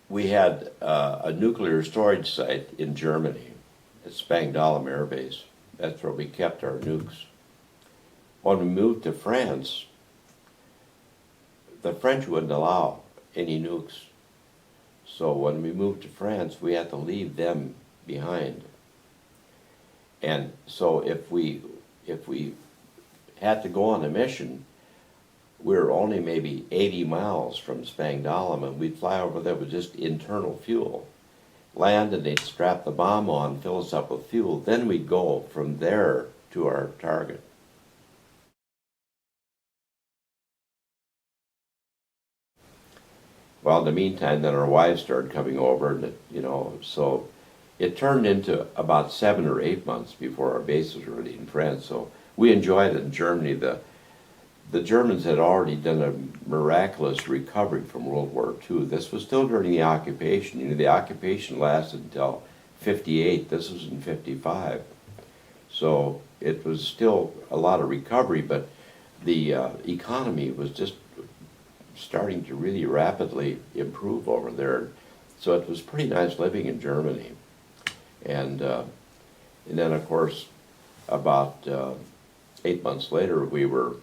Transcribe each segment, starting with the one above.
we had a nuclear storage site in Germany at Spangdahlem Air Base. That's where we kept our nukes. When we moved to France, the French wouldn't allow any nukes. So when we moved to France, we had to leave them behind. And so if we had to go on a mission, we were only maybe 80 miles from Spangdahlem, and we'd fly over there with just internal fuel. Land, and they'd strap the bomb on, fill us up with fuel. Then we'd go from there to our target. Well, in the meantime, then our wives started coming over, and so it turned into about 7 or 8 months before our base was ready in France. So we enjoyed it in Germany. The Germans had already done a miraculous recovery from World War II. This was still during the occupation. The occupation lasted until 58. This was in 55. So it was still a lot of recovery, but the economy was just starting to really rapidly improve over there. So it was pretty nice living in Germany. And then, of course, about 8 months later, we were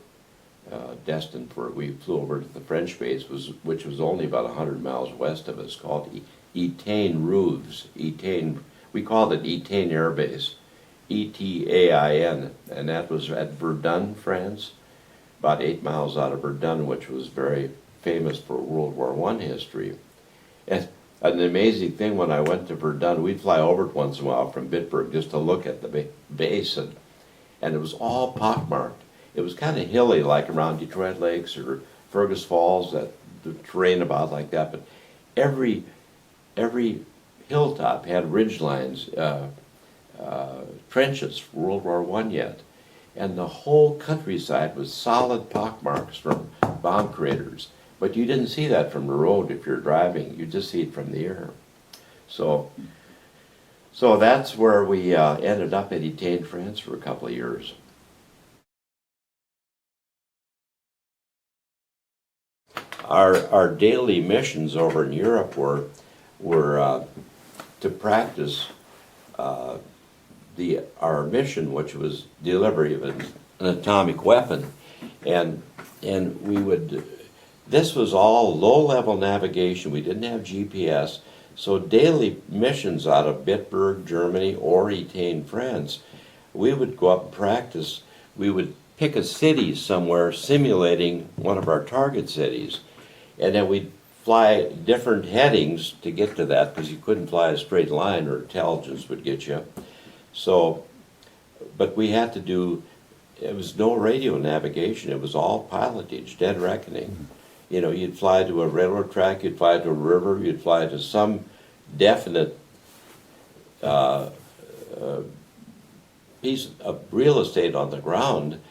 destined for, we flew over to the French base, which was only about 100 miles west of us, called Etain-Rouves. Etain, we called it Etain Air Base, Etain, and that was at Verdun, France, about 8 miles out of Verdun, which was very famous for World War I history. And an amazing thing, when I went to Verdun, we'd fly over it once in a while from Bitburg just to look at the base, and it was all pockmarked. It was kind of hilly, like around Detroit Lakes or Fergus Falls, that the terrain about like that. But every hilltop had ridge lines, trenches for World War I yet, and the whole countryside was solid pockmarks from bomb craters. But you didn't see that from the road if you're driving. You just see it from the air. So that's where we ended up at Etain, France, for a couple of years. Our daily missions over in Europe were to practice our mission, which was delivery of an atomic weapon, and we would. This was all low-level navigation. We didn't have GPS, so daily missions out of Bitburg, Germany, or Etain, France, we would go up and practice. We would pick a city somewhere simulating one of our target cities, and then we'd fly different headings to get to that, because you couldn't fly a straight line or intelligence would get you. So, but we had to do, it was no radio navigation, it was all pilotage, dead reckoning. You'd fly to a railroad track, you'd fly to a river, you'd fly to some definite piece of real estate on the ground,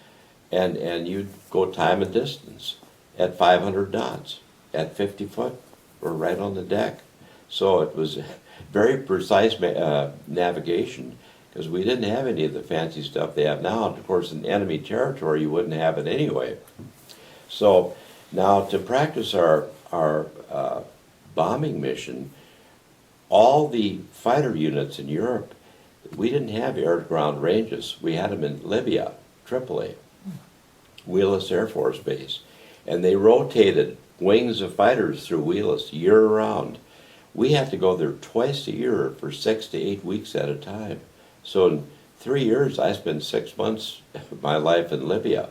and you'd go time and distance at 500 knots, at 50 foot, or right on the deck. So it was very precise navigation, because we didn't have any of the fancy stuff they have now. And of course, in enemy territory, you wouldn't have it anyway. So now, to practice our bombing mission, all the fighter units in Europe, we didn't have air-to-ground ranges. We had them in Libya, Tripoli, Wheelus Air Force Base, and they rotated wings of fighters through Wheelus year-round. We had to go there twice a year for 6 to 8 weeks at a time. So in 3 years, I spent 6 months of my life in Libya,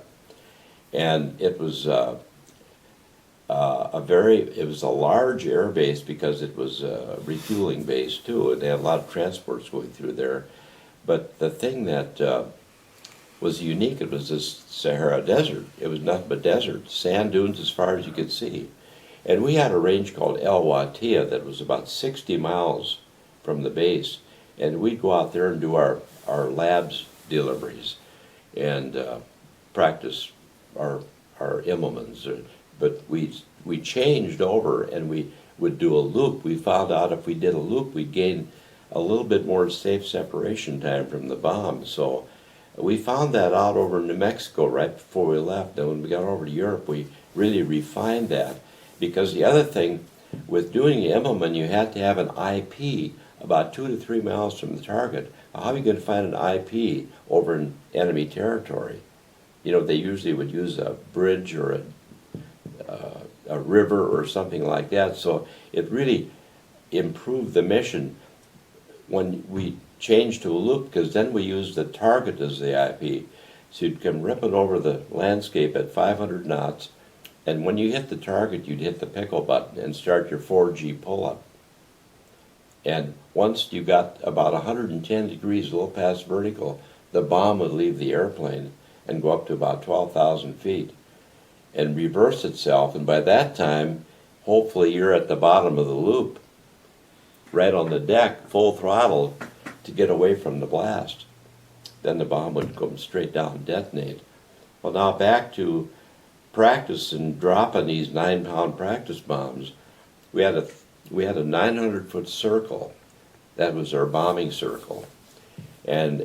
and it was it was a large air base, because it was a refueling base too, and they had a lot of transports going through there. But the thing that was unique, it was this Sahara Desert. It was nothing but desert, sand dunes as far as you could see. And we had a range called El Watia that was about 60 miles from the base, and we'd go out there and do our labs deliveries and practice our Immelmans. But we changed over, and we would do a loop. We found out if we did a loop, we'd gain a little bit more safe separation time from the bomb. So we found that out over in New Mexico right before we left. And when we got over to Europe, we really refined that. Because the other thing, with doing Immelman, you had to have an IP about 2 to 3 miles from the target. How are you going to find an IP over in enemy territory? They usually would use a bridge or a river or something like that. So it really improved the mission when we changed to a loop, because then we used the target as the IP. So you'd come ripping over the landscape at 500 knots, and when you hit the target, you'd hit the pickle button and start your 4G pull-up. And once you got about 110 degrees, a little past vertical, the bomb would leave the airplane and go up to about 12,000 feet and reverse itself. And by that time, hopefully you're at the bottom of the loop, right on the deck, full throttle, to get away from the blast. Then the bomb would come straight down and detonate. Well, now back to practice and dropping these 9-pound practice bombs. We had a 900-foot circle. That was our bombing circle. And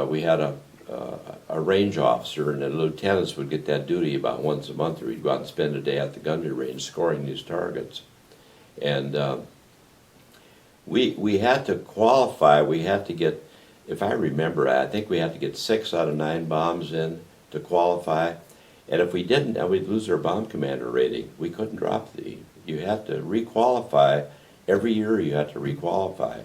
we had a range officer, and the lieutenants would get that duty about once a month, or we'd go out and spend a day at the gunnery range scoring these targets. And we had to qualify. We had to get, if I remember, I think we had to get 6 out of 9 bombs in to qualify. And if we didn't, then we'd lose our bomb commander rating. We couldn't drop you had to requalify. Every year you had to requalify.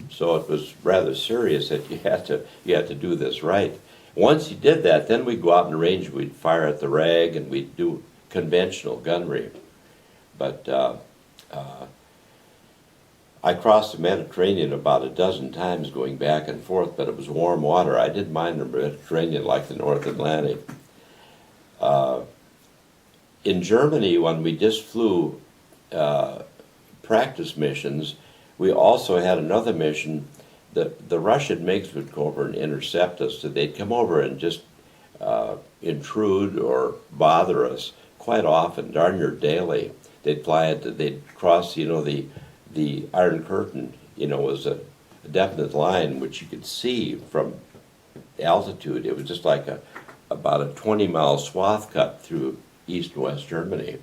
So it was rather serious that you had to do this right. Once you did that, then we'd go out in the range, we'd fire at the rag, and we'd do conventional gunnery. But I crossed the Mediterranean about a dozen times going back and forth, but it was warm water. I didn't mind the Mediterranean like the North Atlantic. In Germany, when we just flew practice missions, we also had another mission. The Russian MiGs would go over and intercept us, so they'd come over and just intrude or bother us quite often, darn near daily. They'd they'd cross, the Iron Curtain, was a definite line which you could see from altitude. It was just like about a 20-mile swath cut through East and West Germany,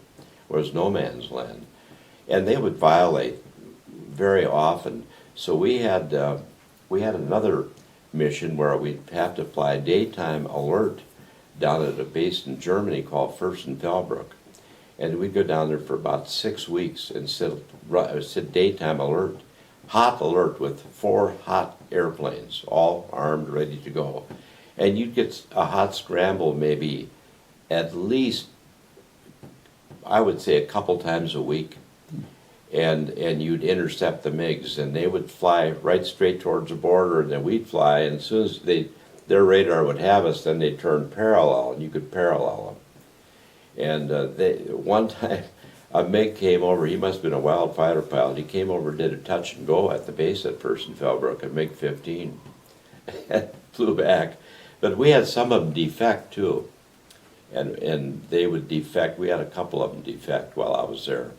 where it was no man's land. And they would violate very often. So we had another mission where we'd have to fly daytime alert down at a base in Germany called Fürstenfeldbruck. And we'd go down there for about 6 weeks and sit daytime alert, hot alert with 4 hot airplanes, all armed, ready to go. And you'd get a hot scramble maybe at least, I would say, a couple times a week. And you'd intercept the MiGs, and they would fly right straight towards the border, and then we'd fly, and as soon as their radar would have us, then they'd turn parallel, and you could parallel them. And one time, a MiG came over. He must have been a wild fighter pilot. He came over and did a touch and go at the base at Fürstenfeldbruck, a MiG-15, and flew back. But we had some of them defect too, and they would defect. We had a couple of them defect while I was there,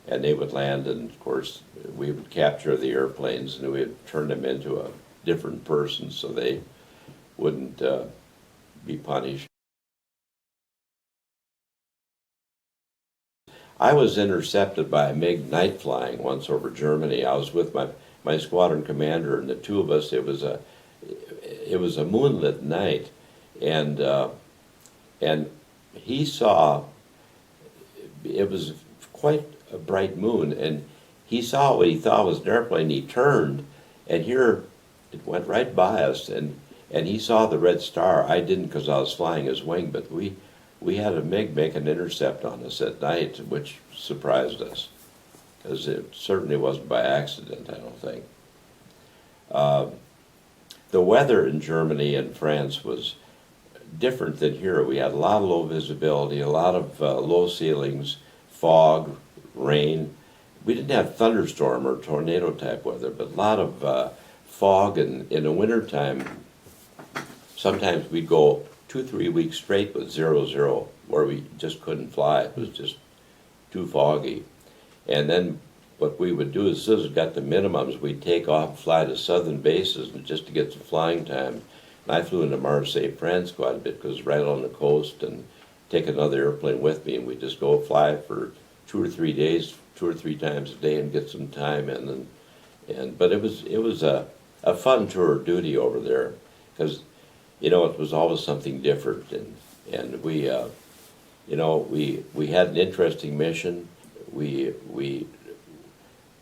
and they would land, and of course we would capture the airplanes, and we would turn them into a different person so they wouldn't be punished. I was intercepted by a MiG night flying once over Germany. I was with my squadron commander, and the two of us. It was a moonlit night, and he saw. It was quite a bright moon, and he saw what he thought was an airplane. He turned, and here it went right by us, and he saw the red star. I didn't, because I was flying his wing, but we had a MiG make an intercept on us at night, which surprised us, because it certainly wasn't by accident, I don't think. The weather in Germany and France was different than here. We had a lot of low visibility, a lot of low ceilings, fog, rain. We didn't have thunderstorm or tornado type weather, but a lot of fog, and in the wintertime, sometimes we'd go 2-3 weeks straight with 0-0, where we just couldn't fly. It was just too foggy. And then what we would do is, as soon as we got the minimums, we'd take off and fly to southern bases just to get some flying time. And I flew into Marseille, France quite a bit, because it was right on the coast, and take another airplane with me, and we'd just go fly for two or three times a day, and get some time in. But it was a fun tour of duty over there, because it was always something different, and we had an interesting mission. We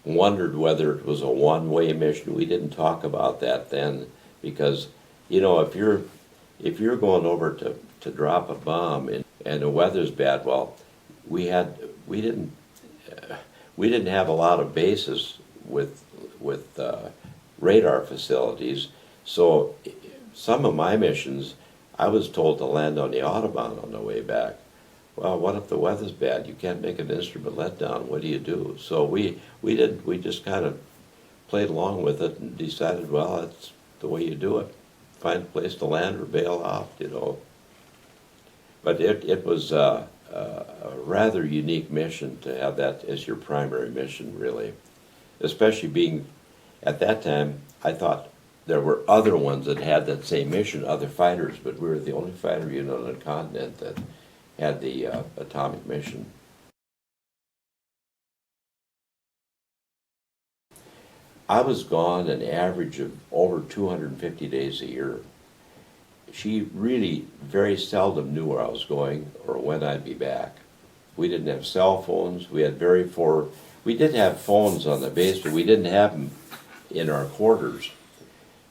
wondered whether it was a one-way mission. We didn't talk about that then, because if you're going over to drop a bomb and the weather's bad, well, we didn't have a lot of bases with radar facilities. So some of my missions, I was told to land on the Audubon on the way back. Well, what if the weather's bad? You can't make an instrument letdown. What do you do? So we just kind of played along with it and decided, well, that's the way you do it. Find a place to land or bail out. But it was a rather unique mission to have that as your primary mission, really. Especially being, at that time, I thought there were other ones that had that same mission, other fighters, but we were the only fighter unit on the continent that had the atomic mission. I was gone an average of over 250 days a year. She really very seldom knew where I was going or when I'd be back. We didn't have cell phones. We did have phones on the base, but we didn't have them in our quarters.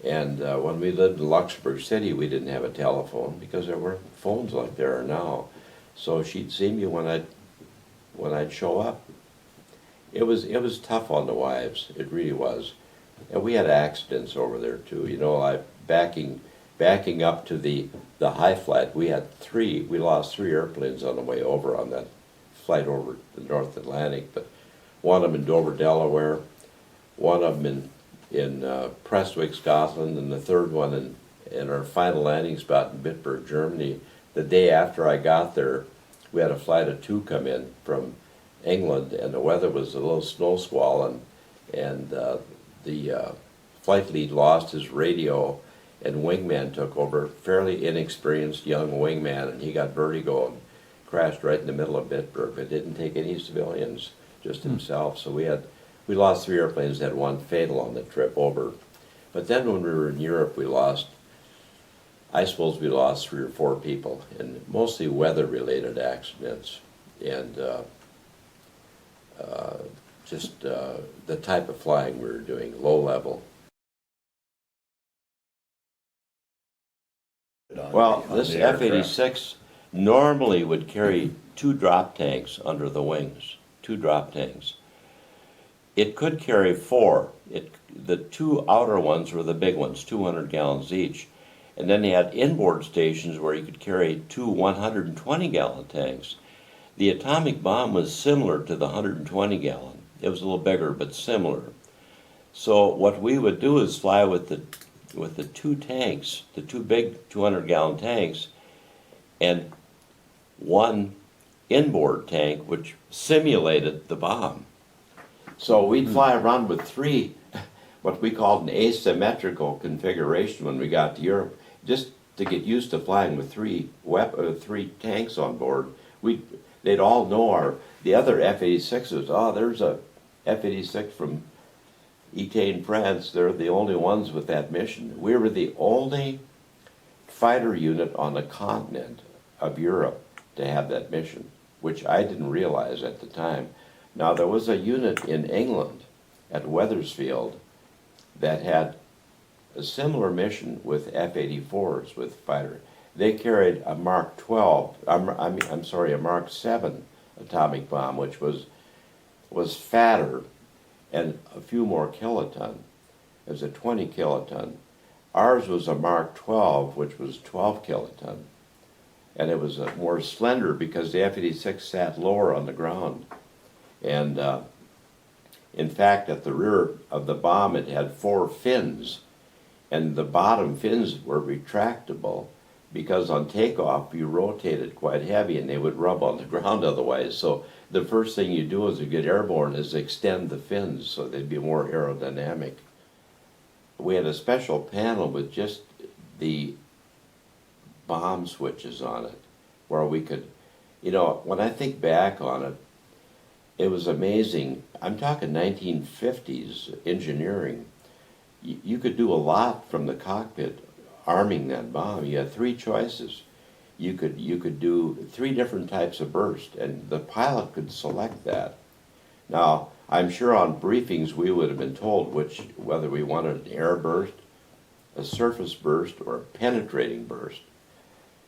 And when we lived in Luxembourg City, we didn't have a telephone because there weren't phones like there are now. So she'd see me when I'd show up. It was tough on the wives. It really was. And we had accidents over there too. Backing up to the high flight, we lost 3 airplanes on the way over on that flight over the North Atlantic. But one of them in Dover, Delaware, one of them in Prestwick, Scotland, and the third one in our final landing spot in Bitburg, Germany. The day after I got there, we had a flight of 2 come in from England, and the weather was a little snow squall, and the flight lead lost his radio, and wingman took over, fairly inexperienced young wingman, and he got vertigo and crashed right in the middle of Bitburg. It didn't take any civilians, just himself. So we lost 3 airplanes, had 1 fatal on the trip over. But then when we were in Europe, I suppose we lost 3 or 4 people, and mostly weather-related accidents, and just the type of flying we were doing, low level. Well, this F-86 normally would carry 2 drop tanks under the wings, 2 drop tanks. It could carry 4. The 2 outer ones were the big ones, 200 gallons each. And then they had inboard stations where you could carry 2 120-gallon tanks. The atomic bomb was similar to the 120-gallon. It was a little bigger, but similar. So what we would do is fly with the 2 tanks, the 2 big 200-gallon tanks, and 1 inboard tank, which simulated the bomb. So we'd fly around with 3, what we called an asymmetrical configuration when we got to Europe, just to get used to flying with 3 tanks on board. They'd all know the other F-86s. Oh, there's a F-86 from Italy, France. They're the only ones with that mission. We were the only fighter unit on the continent of Europe to have that mission, which I didn't realize at the time. Now, there was a unit in England at Wethersfield that had a similar mission with F-84s, with fighter. They carried a Mark 12, a Mark 7 atomic bomb, which was fatter and a few more kiloton. It was a 20 kiloton. Ours was a Mark 12, which was 12 kiloton. And it was more slender because the F-86 sat lower on the ground. And in fact, at the rear of the bomb, it had 4 fins. And the bottom fins were retractable because on takeoff, you rotated quite heavy and they would rub on the ground otherwise. So the first thing you do as you get airborne is extend the fins so they'd be more aerodynamic. We had a special panel with just the bomb switches on it, where we could, when I think back on it, it was amazing. I'm talking 1950s engineering. You could do a lot from the cockpit arming that bomb. You had three choices. You could do three different types of burst, and the pilot could select that. Now, I'm sure on briefings we would have been told whether we wanted an air burst, a surface burst, or a penetrating burst.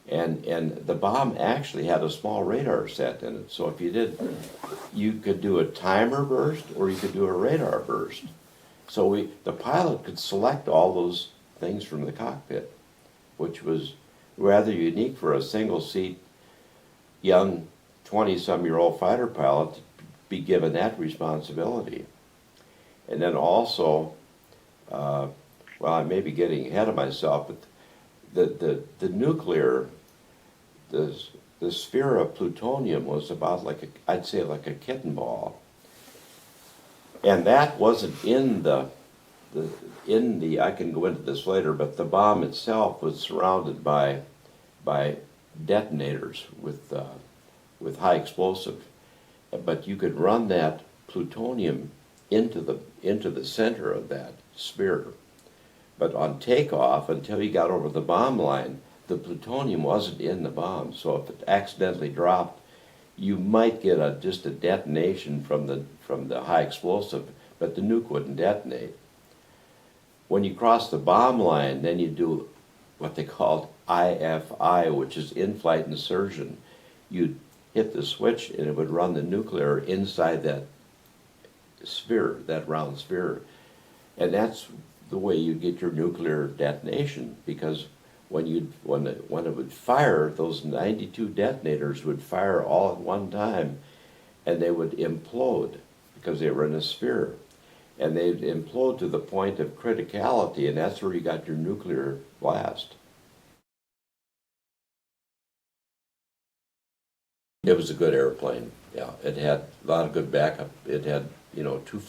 And the bomb actually had a small radar set in it. So if you could do a timer burst or you could do a radar burst. So the pilot could select all those things from the cockpit, which was rather unique for a single seat young 20-some-year-old fighter pilot to be given that responsibility. And then also, well, I may be getting ahead of myself, but the nuclear, the sphere of plutonium was about I'd say like a kitten ball. And that wasn't in the, I can go into this later, but the bomb itself was surrounded by detonators with high explosive. But you could run that plutonium into the center of that sphere. But on takeoff, until you got over the bomb line, the plutonium wasn't in the bomb. So if it accidentally dropped, you might get just a detonation from the high explosive, but the nuke wouldn't detonate. When you cross the bomb line, then you do what they called IFI, which is in-flight insertion. You'd hit the switch and it would run the nuclear inside that sphere, that round sphere. And that's the way you get your nuclear detonation, because when it would fire, those 92 detonators would fire all at one time, and they would implode because they were in a sphere, and they'd implode to the point of criticality, and that's where you got your nuclear blast. It was a good airplane. Yeah, it had a lot of good backup. It had, two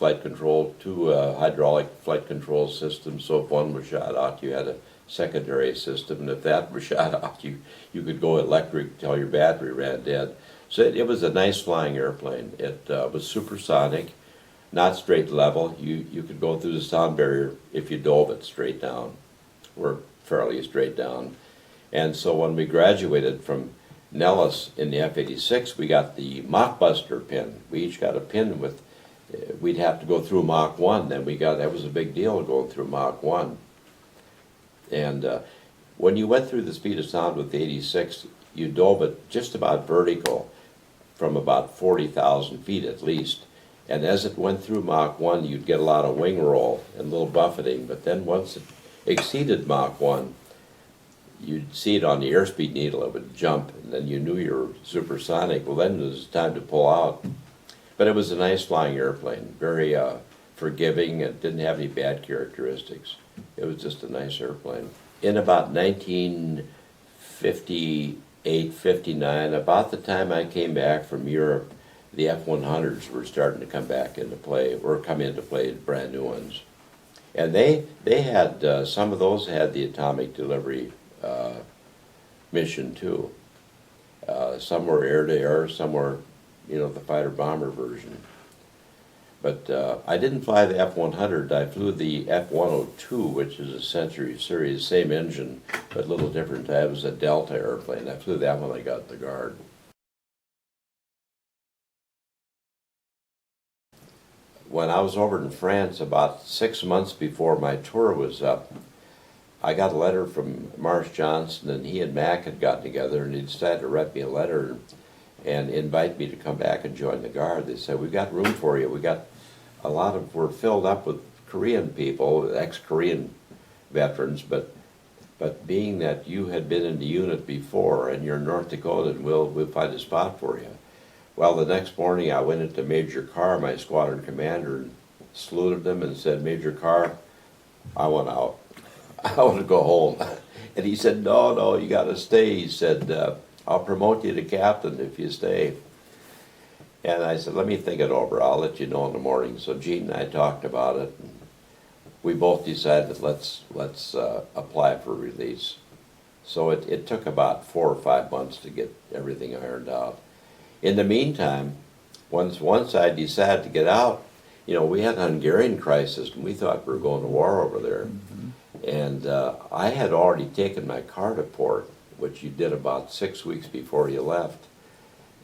hydraulic flight control systems. So if one was shot out, you had a secondary system, and if that was shot out, you could go electric till your battery ran dead. So it was a nice flying airplane. It was supersonic, not straight level. You could go through the sound barrier if you dove it straight down, or fairly straight down. And so when we graduated from Nellis in the F-86, we got the Mach-Buster pin. We each got a pin with, we'd have to go through Mach 1, then that was a big deal going through Mach 1. And when you went through the speed of sound with the 86, you dove it just about vertical from about 40,000 feet at least. And as it went through Mach 1, you'd get a lot of wing roll and a little buffeting. But then once it exceeded Mach 1, you'd see it on the airspeed needle, it would jump, and then you knew you were supersonic. Well, then it was time to pull out. But it was a nice flying airplane, very forgiving, and didn't have any bad characteristics. It was just a nice airplane. In about 1958, 59, about the time I came back from Europe, the F-100s were starting to come back into play, or come into play, brand new ones. And they had, some of those had the atomic delivery mission too. Some were air-to-air, some were, the fighter-bomber version. But I didn't fly the F-100, I flew the F-102, which is a Century Series, same engine, but a little different type. It was a Delta airplane. I flew that when I got the Guard. When I was over in France about 6 months before my tour was up, I got a letter from Marsh Johnson, and he and Mac had gotten together, and he decided to write me a letter and invite me to come back and join the Guard. They said, "We got room for you. We're filled up with Korean people, ex-Korean veterans, but being that you had been in the unit before and you're North Dakotan, we'll find a spot for you." Well, the next morning I went into Major Carr, my squadron commander, and saluted him and said, "Major Carr, I want out. I want to go home." And he said, no, you got to stay. He said, "I'll promote you to captain if you stay." And I said, "Let me think it over. I'll let you know in the morning." So Gene and I talked about it, and we both decided let's apply for release. So it took about 4 or 5 months to get everything ironed out. In the meantime, once I decided to get out, we had a Hungarian crisis, and we thought we were going to war over there. And I had already taken my car to port, which you did about 6 weeks before you left.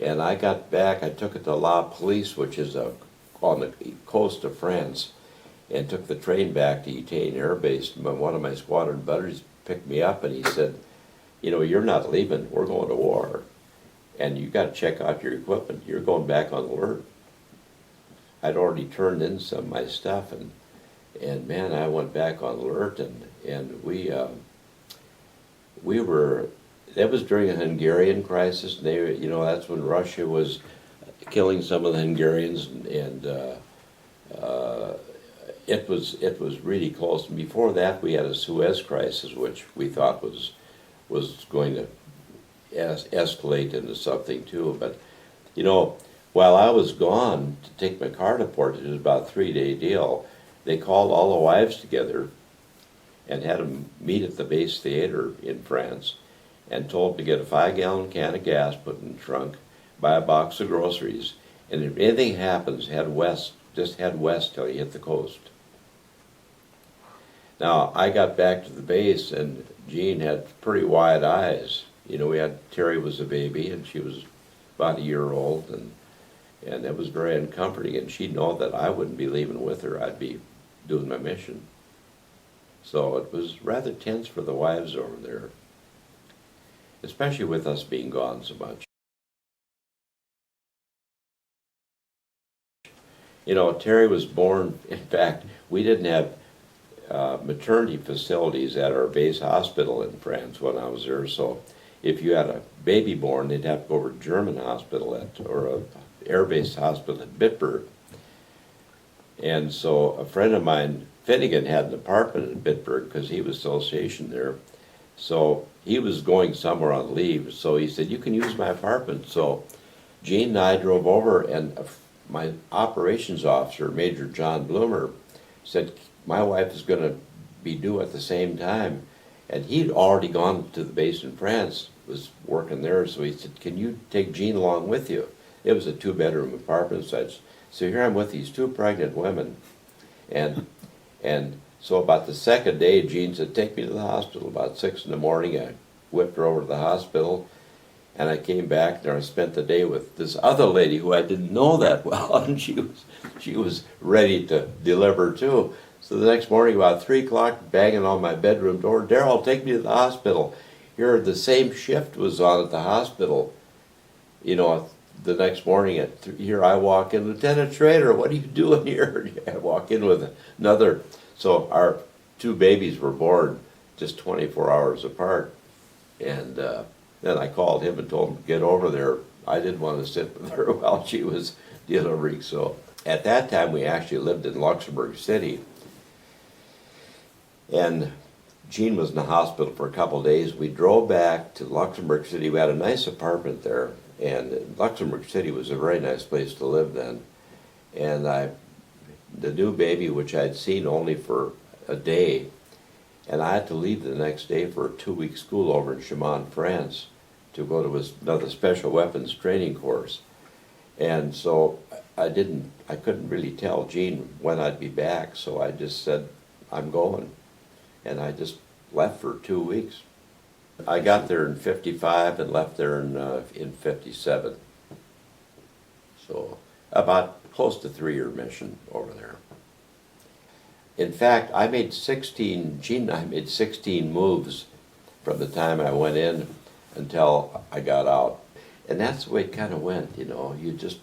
And I got back, I took it to La Police, which is on the coast of France, and took the train back to Etienne Air Base. And one of my squadron buddies picked me up, and he said, you're not leaving, we're going to war. And you got to check out your equipment, you're going back on alert. I'd already turned in some of my stuff, and man, I went back on alert, and we were, that was during a Hungarian crisis, and they, that's when Russia was killing some of the Hungarians, and it was really close. And before that, we had a Suez crisis, which we thought was going to escalate into something too. But while I was gone to take my car to port, it was about a 3-day deal. They called all the wives together and had them meet at the base theater in France, and told to get a 5-gallon can of gas put in the trunk, buy a box of groceries, and if anything happens, head west. Just head west till you hit the coast. Now, I got back to the base, and Jean had pretty wide eyes. Terry was a baby, and she was about a year old, and it was very uncomforting, and she'd know that I wouldn't be leaving with her. I'd be doing my mission. So it was rather tense for the wives over there, especially with us being gone so much. Terry was born, in fact, we didn't have maternity facilities at our base hospital in France when I was there, so if you had a baby born, they'd have to go over to a German hospital or a air-based hospital at Bitburg. And so a friend of mine, Finnegan, had an apartment in Bitburg because he was still stationed there. So he was going somewhere on leave, so he said, you can use my apartment. So Jean and I drove over, and my operations officer, Major John Bloomer, said, my wife is going to be due at the same time. And he'd already gone to the base in France, was working there, so he said, can you take Jean along with you? It was a 2-bedroom apartment, so here I'm with these 2 pregnant women. And so about the second day, Jean said, take me to the hospital. About 6 in the morning, I whipped her over to the hospital, and I came back there. I spent the day with this other lady who I didn't know that well, and she was ready to deliver too. So the next morning, about 3 o'clock, banging on my bedroom door, Darrol, take me to the hospital. Here, the same shift was on at the hospital. The next morning, here I walk in, Lieutenant Schroeder, what are you doing here? I walk in with another. So our 2 babies were born just 24 hours apart. And then I called him and told him to get over there. I didn't want to sit with her while she was delivering. So at that time, we actually lived in Luxembourg City. And Jean was in the hospital for a couple of days. We drove back to Luxembourg City. We had a nice apartment there. And Luxembourg City was a very nice place to live then. And the new baby, which I'd seen only for a day, and I had to leave the next day for a 2-week school over in Chaumont, France, to go to another special weapons training course. And so I couldn't really tell Jean when I'd be back, so I just said, I'm going. And I just left for 2 weeks. I got there in 55 and left there in 57. So about close to 3-year mission over there. In fact, Jean and I made 16 moves from the time I went in until I got out. And that's the way it kind of went, you just,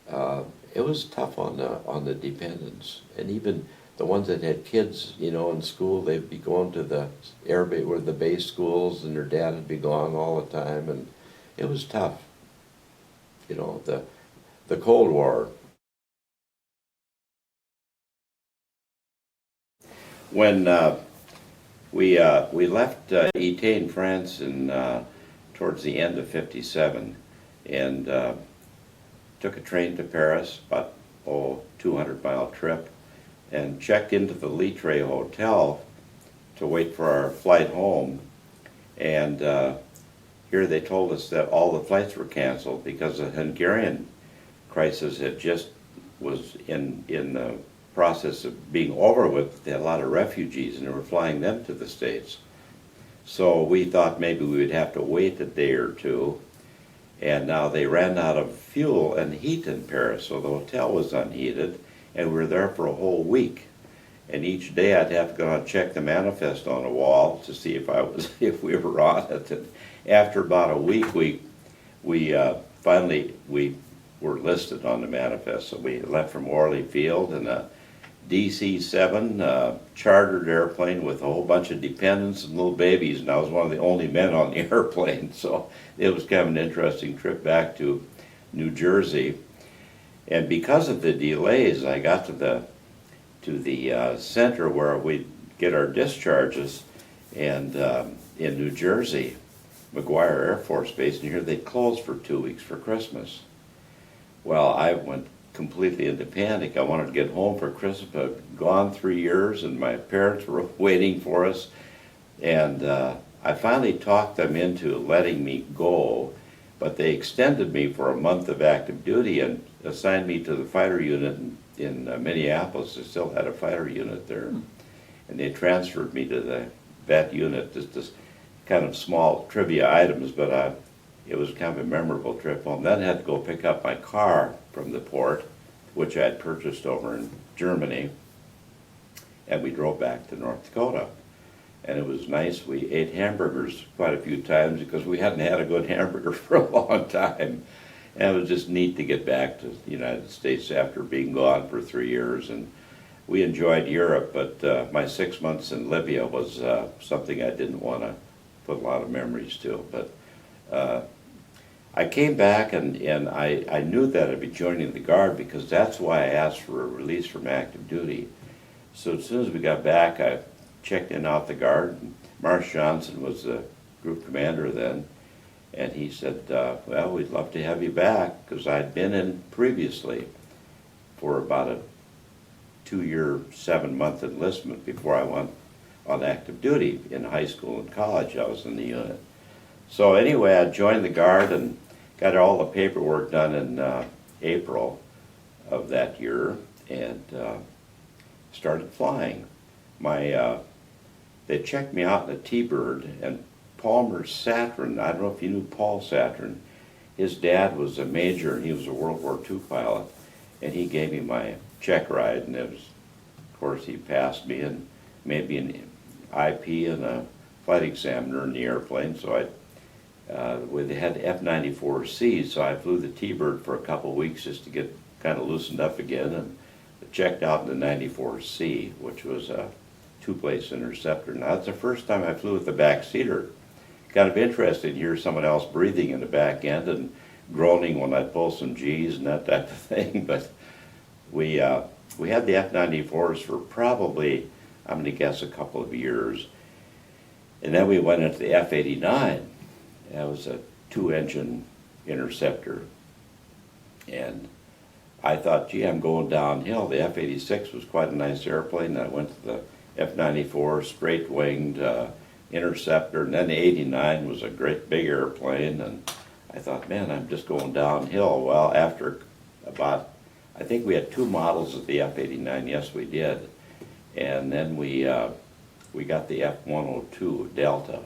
it was tough on the dependents. And even the ones that had kids, in school, they'd be going to the the base schools, and their dad would be gone all the time, and it was tough. The Cold War. When we left Etienne, France, towards the end of '57, and took a train to Paris, about 200-mile trip, and checked into the Litre Hotel to wait for our flight home. And here they told us that all the flights were canceled because of the Hungarian crisis had just was in the process of being over with. They had a lot of refugees, and they were flying them to the States. So we thought maybe we would have to wait a day or two. And now they ran out of fuel and heat in Paris, so the hotel was unheated, and we were there for a whole week. And each day I'd have to go and check the manifest on the wall to see if we were on it. And after about a week, we finally were listed on the manifest. So we left from Orly Field in a DC-7 chartered airplane with a whole bunch of dependents and little babies, and I was one of the only men on the airplane. So it was kind of an interesting trip back to New Jersey. And because of the delays, I got to the center where we get our discharges, and in New Jersey, McGuire Air Force Base, and here they closed for 2 weeks for Christmas. Well, I went completely into panic. I wanted to get home for Christmas. I'd gone 3 years, and my parents were waiting for us, and I finally talked them into letting me go, but they extended me for a month of active duty and assigned me to the fighter unit in Minneapolis. They still had a fighter unit there, and they transferred me to the vet unit. Just kind of small trivia items, but it was kind of a memorable trip home. Then I had to go pick up my car from the port, which I had purchased over in Germany, and we drove back to North Dakota. And it was nice. We ate hamburgers quite a few times because we hadn't had a good hamburger for a long time. And it was just neat to get back to the United States after being gone for 3 years. And we enjoyed Europe, but my 6 months in Libya was something I didn't want to put a lot of memories to. But I came back, and I knew that I'd be joining the Guard because that's why I asked for a release from active duty. So as soon as we got back, I checked in out the Guard. Marsh Johnson was the group commander then, and he said, well, we'd love to have you back, because I'd been in previously for about a 2-year, 7-month enlistment before I went on active duty in high school and college. I was in the unit. So anyway, I joined the Guard and got all the paperwork done in April of that year, and started flying. They checked me out in a T-Bird, and Palmer Satrin, I don't know if you knew Paul Satrin, his dad was a major, and he was a World War II pilot, and he gave me my check ride, and it was, of course, he passed me and made me an IP and a flight examiner in the airplane. So they had F-94Cs, so I flew the T-Bird for a couple of weeks just to get kind of loosened up again, and checked out in the 94C, which was a two-place interceptor. Now, that's the first time I flew with the backseater. Kind of interesting to hear someone else breathing in the back end and groaning when I pull some G's and that type of thing. But we had the F-94s for probably, I'm going to guess, a couple of years. And then we went into the F-89. That was a 2-engine interceptor. And I thought, gee, I'm going downhill. The F-86 was quite a nice airplane. I went to the F-94, straight-winged interceptor, and then the 89 was a great big airplane, and I thought, man, I'm just going downhill. Well, after about, I think we had 2 models of the F-89, yes we did, and then we got the F-102 Delta,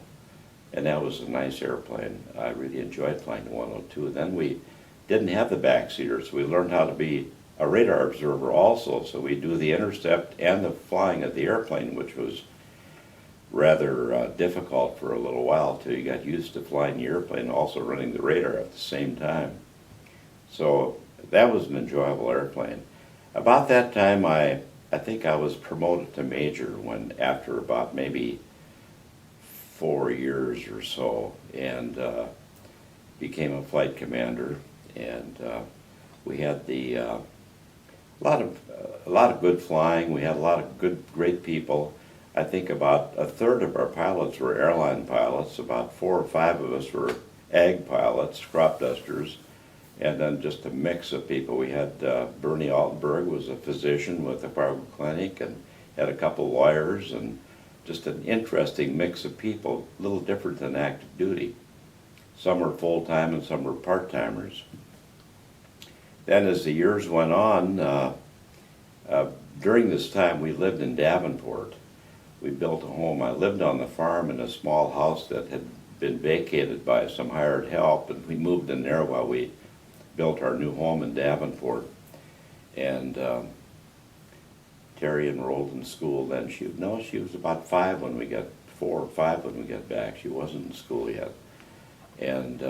and that was a nice airplane. I really enjoyed flying the 102. Then we didn't have the backseater, so we learned how to be a radar observer also. So we do the intercept and the flying of the airplane, which was rather difficult for a little while till you got used to flying the airplane and also running the radar at the same time. So that was an enjoyable airplane. About that time, I think I was promoted to major when, after about maybe 4 years or so, and became a flight commander. And we had a lot of good flying. We had a lot of great people. I think about a third of our pilots were airline pilots. About 4 or 5 of us were ag pilots, crop dusters, and then just a mix of people. We had Bernie Altenberg was a physician with the Fargo Clinic, and had a couple lawyers, and just an interesting mix of people, a little different than active duty. Some were full-time and some were part-timers. then as the years went on, during this time we lived in Davenport. We built a home. I lived on the farm in a small house that had been vacated by some hired help, and we moved in there while we built our new home in Davenport. And Terry enrolled in school then. She was about 5 when we got 4 or 5 when we got back. She wasn't in school yet. And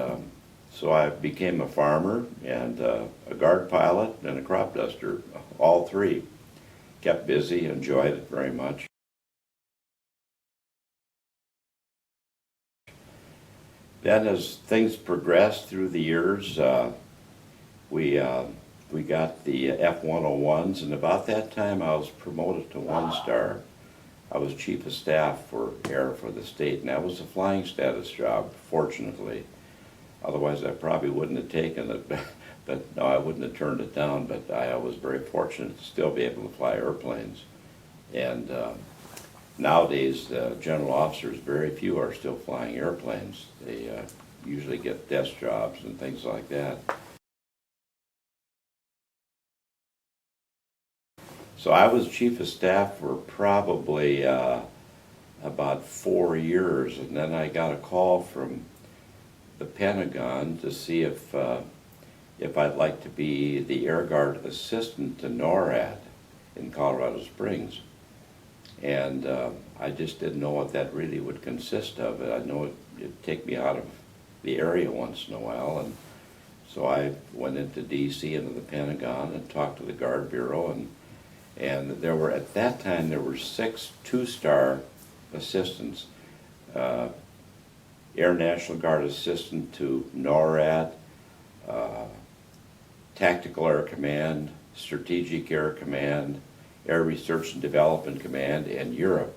so I became a farmer and a guard pilot and a crop duster, all 3. Kept busy, enjoyed it very much. Then as things progressed through the years, we got the F-101s, and about that time I was promoted to 1-star. I was chief of staff for air for the state, and that was a flying status job, fortunately. Otherwise I probably wouldn't have taken it, but no, I wouldn't have turned it down, but I was very fortunate to still be able to fly airplanes. And nowadays, general officers, very few are still flying airplanes. They usually get desk jobs and things like that. So I was chief of staff for probably about 4 years, and then I got a call from the Pentagon to see if I'd like to be the Air Guard assistant to NORAD in Colorado Springs. And I just didn't know what that really would consist of. I know it'd take me out of the area once in a while, and so I went into D.C. into the Pentagon and talked to the Guard Bureau, and there were, at that time, there were 6 2-star assistants. Air National Guard assistant to NORAD, Tactical Air Command, Strategic Air Command, Air Research and Development Command, and Europe.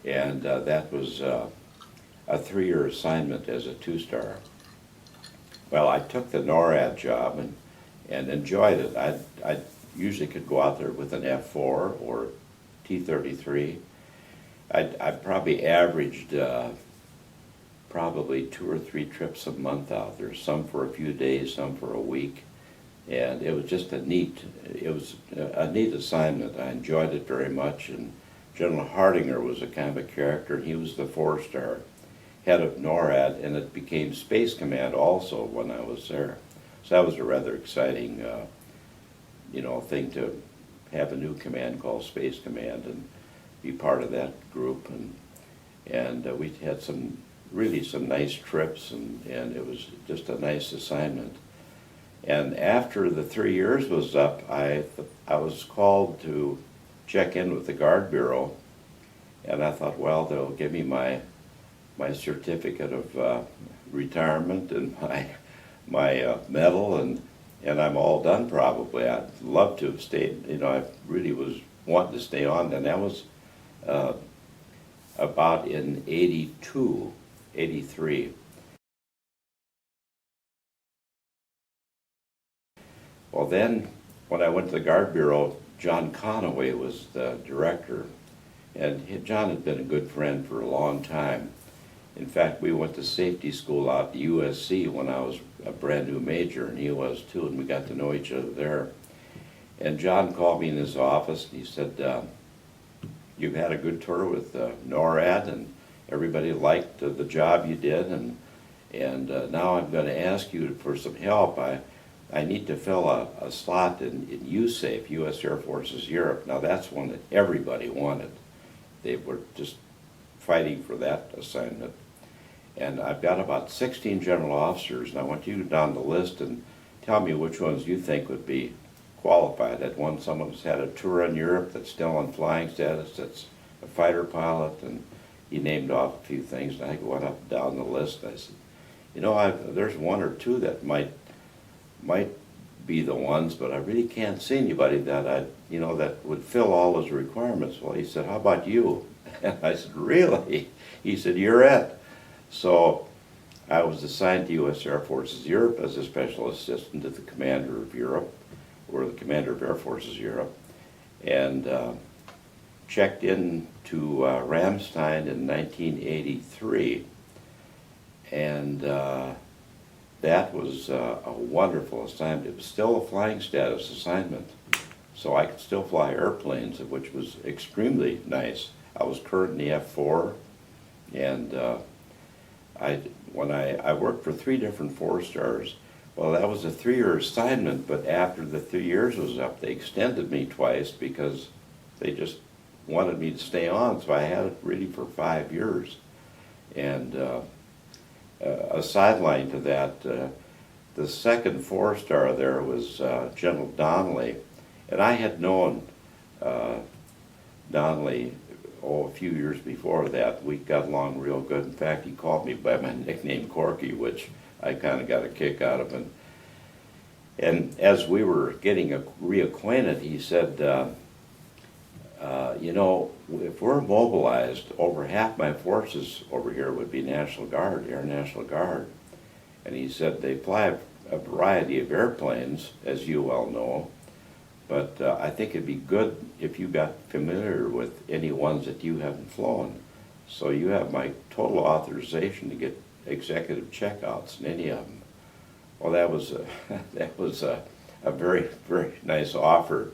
And that was a 3-year assignment as a 2-star. Well, I took the NORAD job and enjoyed it. I usually could go out there with an F-4 or T-33. I probably averaged probably 2 or 3 trips a month out there, some for a few days, some for a week. And it was just a neat assignment. I enjoyed it very much, and General Hardinger was a kind of a character. He was the 4-star head of NORAD, and it became Space Command also when I was there. So that was a rather exciting, thing to have a new command called Space Command and be part of that group. And we had some nice trips, and it was just a nice assignment. And after the 3 years was up, I was called to check in with the Guard Bureau, and I thought, well, they'll give me my certificate of retirement and my medal, and I'm all done probably. I'd love to have stayed. I really was wanting to stay on, and that was about in 82, 83. Well, then, when I went to the Guard Bureau, John Conaway was the director, and John had been a good friend for a long time. In fact, we went to safety school out at USC when I was a brand new major, and he was too, and we got to know each other there. And John called me in his office, and he said, you've had a good tour with NORAD, and everybody liked the job you did, and now I'm going to ask you for some help. I need to fill a slot in USAFE, U.S. Air Forces Europe. Now that's one that everybody wanted. They were just fighting for that assignment. And I've got about 16 general officers, and I want you down the list and tell me which ones you think would be qualified. Someone who's had a tour in Europe that's still on flying status, that's a fighter pilot, and he named off a few things, and I went up and down the list. I said, there's 1 or 2 that might be the ones, but I really can't see anybody that that would fill all those requirements. Well, he said, how about you? And I said, really? He said, you're it. So I was assigned to U.S. Air Forces Europe as a special assistant to the commander of Europe, or the commander of Air Forces Europe, and checked in to Ramstein in 1983. And that was a wonderful assignment. It was still a flying status assignment, so I could still fly airplanes, which was extremely nice. I was current in the F4, and when I worked for 3 different 4-stars. Well, that was a 3-year assignment, but after the 3 years was up, they extended me twice because they just wanted me to stay on, so I had it really for 5 years. And a sideline to that, the second 4-star there was General Donnelly, and I had known Donnelly a few years before that. We got along real good. In fact, he called me by my nickname Corky, which I kind of got a kick out of him. And as we were getting reacquainted, he said, you know, if we're mobilized, over half my forces over here would be National Guard, Air National Guard. And he said they fly a variety of airplanes, as you well know, but I think it'd be good if you got familiar with any ones that you haven't flown. So you have my total authorization to get executive checkouts in any of them. Well, that was a very, very nice offer.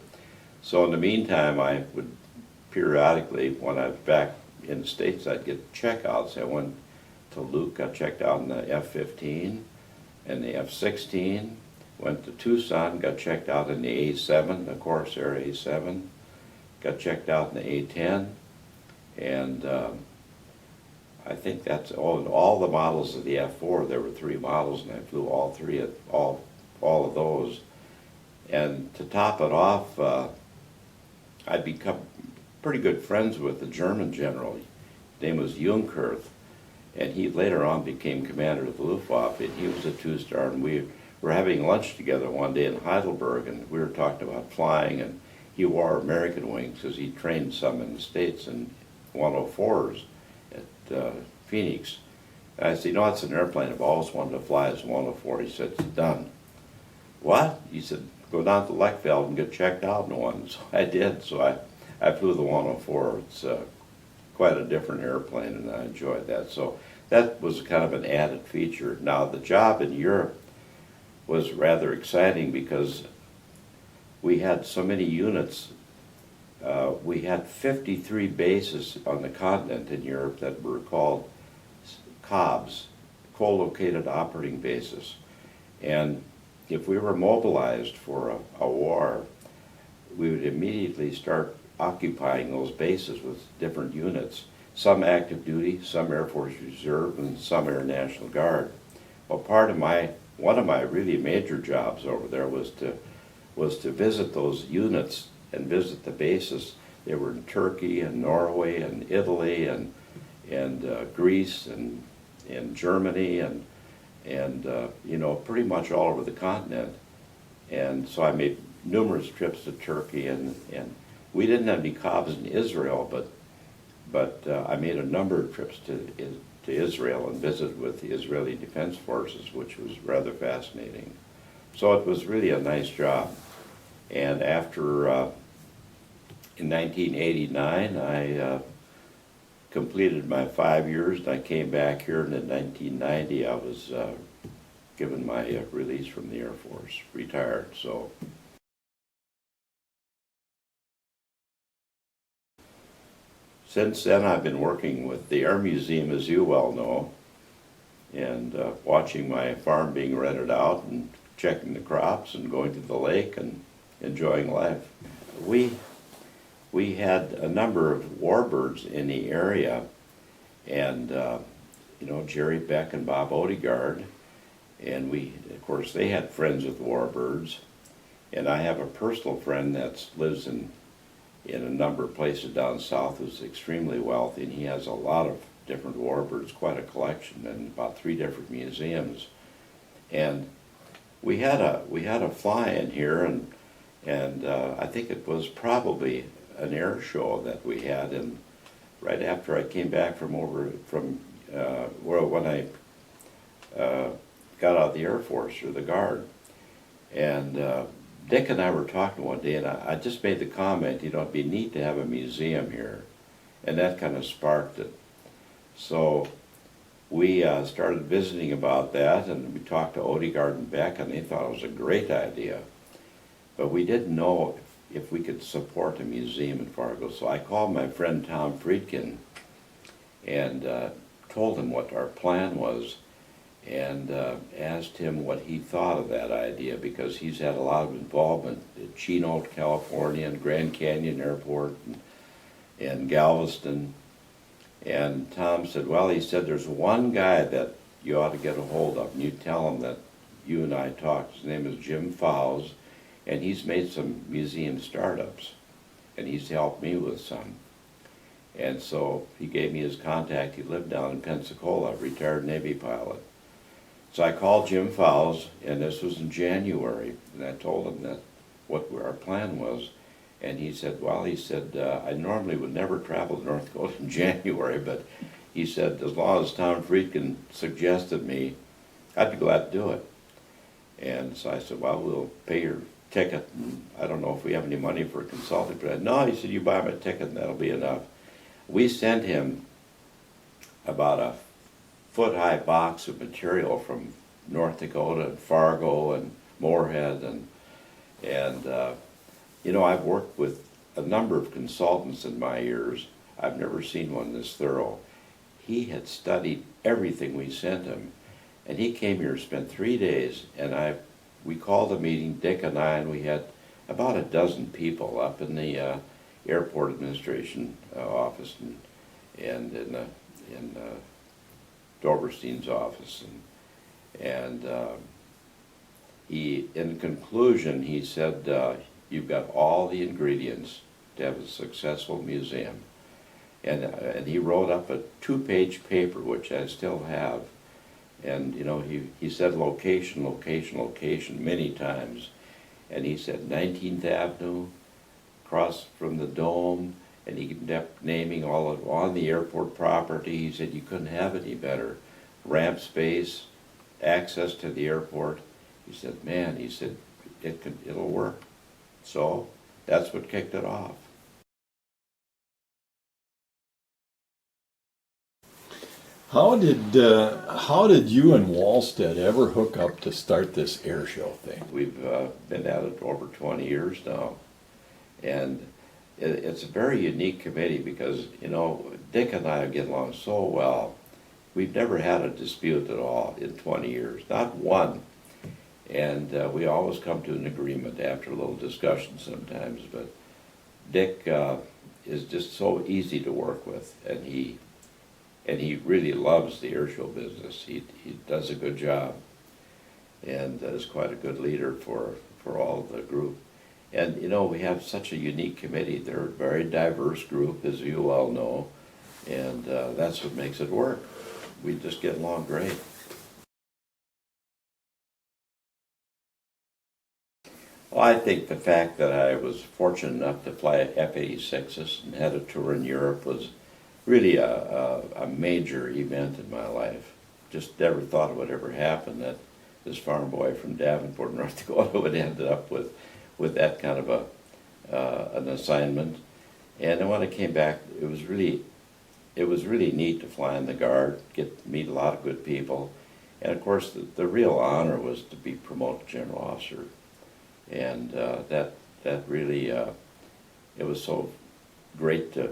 So in the meantime, I would periodically, when I was back in the States, I'd get checkouts. I went to Luke, got checked out in the F-15 and the F-16. Went to Tucson, got checked out in the A-7, the Corsair A-7. Got checked out in the A-10. And I think that's all the models of the F-4. There were 3 models, and I flew all 3 at all of those. And to top it off, I'd become pretty good friends with the German general. His name was Jungkirth, and he later on became commander of the Luftwaffe, and he was a 2-star, and we were having lunch together one day in Heidelberg, and we were talking about flying, and he wore American wings because he trained some in the States in 104s at Phoenix. And I said, you know, it's an airplane I've always wanted to fly as a 104. He said, it's done. What? He said, go down to Lechfeld and get checked out in one. So I did. So I flew the 104. It's quite a different airplane, and I enjoyed that. So that was kind of an added feature. Now, the job in Europe was rather exciting because we had so many units. We had 53 bases on the continent in Europe that were called COBs, co-located operating bases. And if we were mobilized for a war, we would immediately start occupying those bases with different units, some active duty, some Air Force Reserve, and some Air National Guard. Well, one of my really major jobs over there was to visit those units and visit the bases. They were in Turkey and Norway and Italy and Greece and Germany and you know, pretty much all over the continent. And so I made numerous trips to Turkey, and we didn't have any COBs in Israel, but I made a number of trips to Israel and visited with the Israeli Defense Forces, which was rather fascinating. So it was really a nice job. And after, in 1989, I completed my 5 years, and I came back here, and in 1990 I was given my release from the Air Force, retired. So since then I've been working with the Air Museum, as you well know, and watching my farm being rented out and checking the crops and going to the lake and enjoying life. We had a number of warbirds in the area, and you know, Jerry Beck and Bob Odegaard, and of course, they had friends with warbirds, and I have a personal friend that lives in a number of places down south who's extremely wealthy, and he has a lot of different warbirds, quite a collection, in about 3 different museums. And we had a fly-in here, and I think it was probably an air show that we had, and right after I came back when I got out of the Air Force or the Guard, and Dick and I were talking one day, and I just made the comment, you know, it'd be neat to have a museum here, and that kind of sparked it. So we started visiting about that, and we talked to Odegaard and Beck, and they thought it was a great idea. But we didn't know if we could support a museum in Fargo. So I called my friend Tom Friedkin and told him what our plan was, and asked him what he thought of that idea, because he's had a lot of involvement at Chino, California, and Grand Canyon Airport, and Galveston. And Tom said, well, he said, there's one guy that you ought to get a hold of, and you tell him that you and I talked. His name is Jim Fowles, and he's made some museum startups, and he's helped me with some. And so he gave me his contact. He lived down in Pensacola, retired Navy pilot. So I called Jim Fowles, and this was in January, and I told him that what our plan was. And he said, well, he said, I normally would never travel to North Dakota in January, but he said, as long as Tom Friedkin suggested me, I'd be glad to do it. And so I said, well, we'll pay your ticket, and I don't know if we have any money for a consulting, but no, he said, you buy my ticket and that'll be enough. We sent him about a foot-high box of material from North Dakota and Fargo and Moorhead, and you know, I've worked with a number of consultants in my years. I've never seen one this thorough. He had studied everything we sent him, and he came here, spent 3 days, and we called a meeting, Dick and I, and we had about a dozen people up in the airport administration office, and in Doberstein's office, and he, in conclusion, he said, you've got all the ingredients to have a successful museum. And he wrote up a 2-page paper, which I still have. And you know, he said location, location, location many times. And he said 19th Avenue, across from the Dome, and he kept naming all of on the airport property. He said you couldn't have any better. Ramp space, access to the airport. He said, man, he said, it'll work. So that's what kicked it off. How did you and Wallstead ever hook up to start this air show thing? We've been at it over 20 years now, and it's a very unique committee because, you know, Dick and I get along so well. We've never had a dispute at all in 20 years, not one. And we always come to an agreement after a little discussion sometimes, but Dick is just so easy to work with, and he really loves the airshow business. He does a good job, and is quite a good leader for all the group. And you know, we have such a unique committee. They're a very diverse group, as you all know, and that's what makes it work. We just get along great. Well, I think the fact that I was fortunate enough to fly F-86s and had a tour in Europe was really a major event in my life. Just never thought it would ever happen that this farm boy from Davenport, North Dakota would end up with that kind of an assignment. And then when I came back, it was really neat to fly in the Guard, get to meet a lot of good people. And of course, the real honor was to be promoted general officer. And that really, it was so great to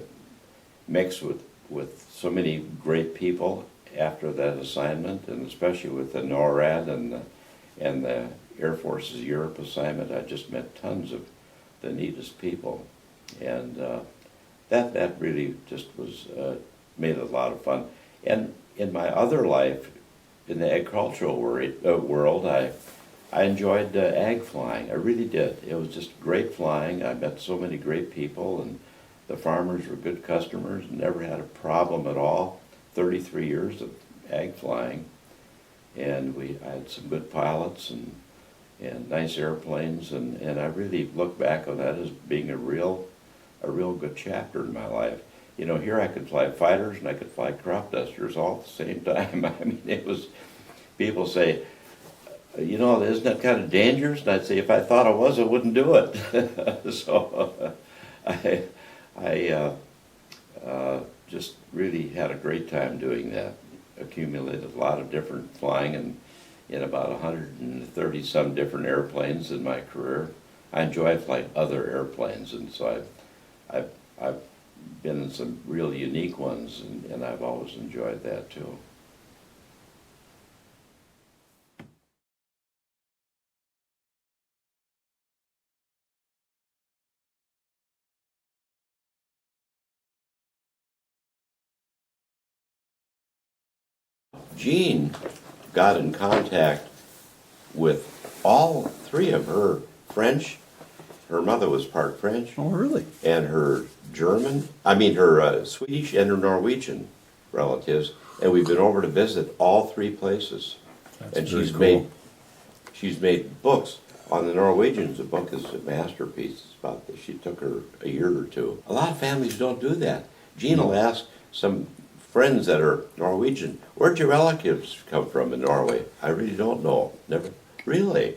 mix with so many great people after that assignment, and especially with the NORAD and the Air Force's Europe assignment. I just met tons of the neatest people, and that really just was made it a lot of fun. And in my other life, in the agricultural world, I enjoyed ag flying. I really did. It was just great flying. I met so many great people, and the farmers were good customers, never had a problem at all. 33 years of ag flying, and I had some good pilots and nice airplanes, and I really look back on that as being a real good chapter in my life. You know, here I could fly fighters and I could fly crop dusters all at the same time. I mean, it was, people say, you know, isn't that kind of dangerous? And I'd say, if I thought I was, I wouldn't do it. So I just really had a great time doing that. accumulated a lot of different flying and in about 130 some different airplanes in my career. I enjoy flying other airplanes, and so I've been in some really unique ones, and I've always enjoyed that too. Jean got in contact with all three of her French. Her mother was part French, Oh, really? and her Swedish and her Norwegian relatives, and we've been over to visit all three places. That's And very she's made books. On the Norwegians, the book is a masterpiece. She took her a year or two. A lot of families don't do that. Jean will ask some friends that are Norwegian, where'd your relatives come from in Norway? I really don't know. Never, really?